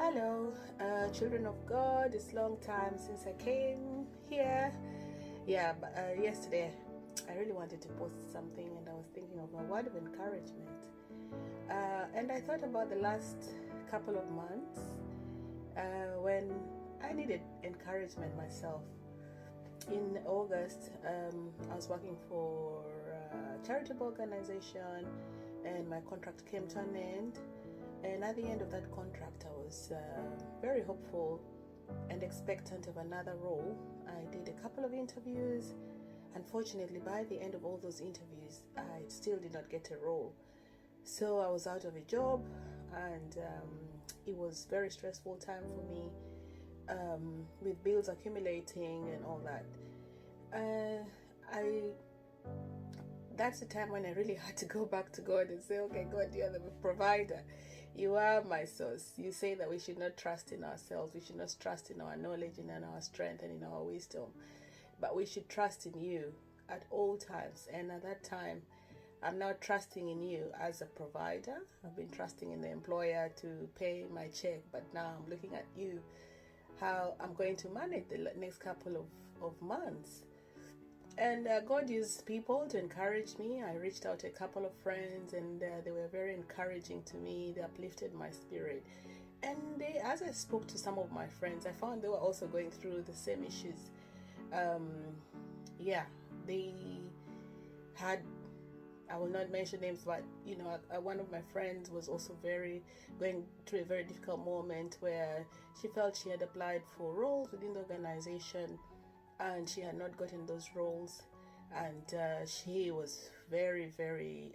Hello, children of God. It's long time since I came here. Yeah, but yesterday I really wanted to post something, and I was thinking of a word of encouragement. And I thought about the last couple of months when I needed encouragement myself. In August, I was working for a charitable organization, and my contract came to an end. And at the end of that contract, I was very hopeful and expectant of another role. I did a couple of interviews. Unfortunately, by the end of all those interviews, I still did not get a role. So I was out of a job, and it was very stressful time for me, with bills accumulating and all that. That's the time when I really had to go back to God and say, okay, God, you are the provider. You are my source. You say that we should not trust in ourselves. We should not trust in our knowledge and in our strength and in our wisdom. But we should trust in you at all times. And at that time, I'm now trusting in you as a provider. I've been trusting in the employer to pay my check. But now I'm looking at you, how I'm going to manage the next couple of months. And God used people to encourage me. I reached out to a couple of friends, and they were very encouraging to me. They uplifted my spirit. And as I spoke to some of my friends, I found they were also going through the same issues. They had, I will not mention names, but one of my friends was also going through a very difficult moment where she felt she had applied for roles within the organization, and she had not gotten those roles, and she was very, very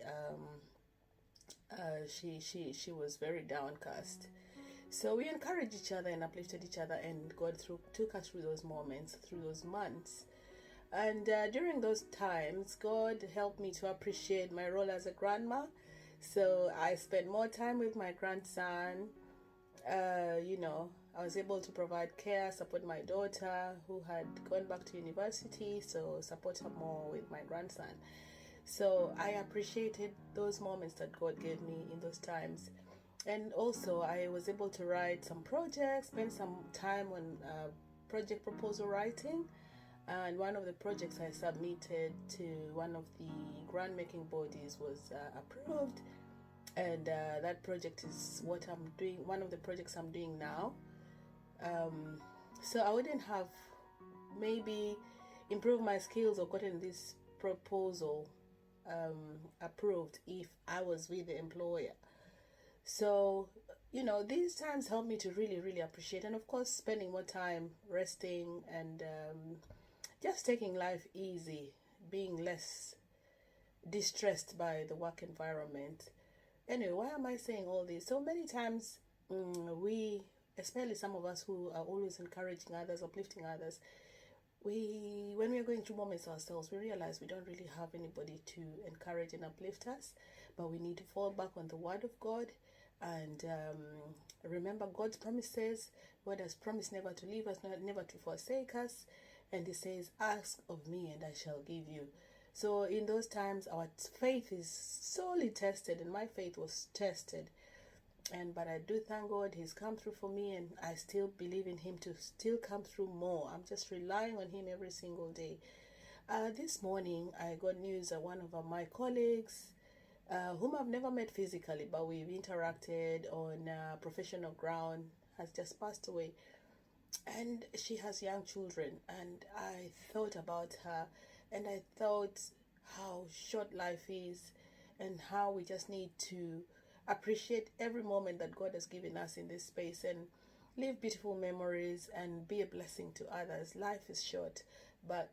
she was very downcast. So we encouraged each other and uplifted each other, and God took us through those moments, through those months. And during those times, God helped me to appreciate my role as a grandma. So I spent more time with my grandson. I was able to provide care, support my daughter who had gone back to university, so support her more with my grandson. So I appreciated those moments that God gave me in those times. And also I was able to write some projects, spend some time on project proposal writing. And one of the projects I submitted to one of the grant making bodies was approved. And that project is what I'm doing, one of the projects I'm doing now. So I wouldn't have maybe improved my skills or gotten this proposal approved if I was with the employer. So, these times help me to really, really appreciate, and of course, spending more time resting and just taking life easy, being less distressed by the work environment. Anyway, why am I saying all this? So many times we, especially some of us who are always encouraging others, uplifting others, when we are going through moments ourselves, we realize we don't really have anybody to encourage and uplift us, but we need to fall back on the word of God and remember God's promises. God has promised never to leave us, never to forsake us, and He says, ask of me and I shall give you. So in those times, our faith is sorely tested, and my faith was tested. But I do thank God He's come through for me, and I still believe in Him to still come through more. I'm just relying on Him every single day. This morning, I got news that one of my colleagues, whom I've never met physically, but we've interacted on professional ground, has just passed away. And she has young children, and I thought about her, and I thought how short life is, and how we just need to appreciate every moment that God has given us in this space and live beautiful memories and be a blessing to others. Life is short, but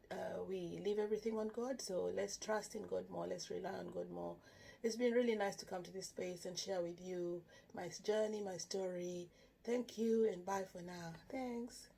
we leave everything on God, so let's trust in God more, let's rely on God more. It's been really nice to come to this space and share with you my journey, my story. Thank you, and bye for now. Thanks.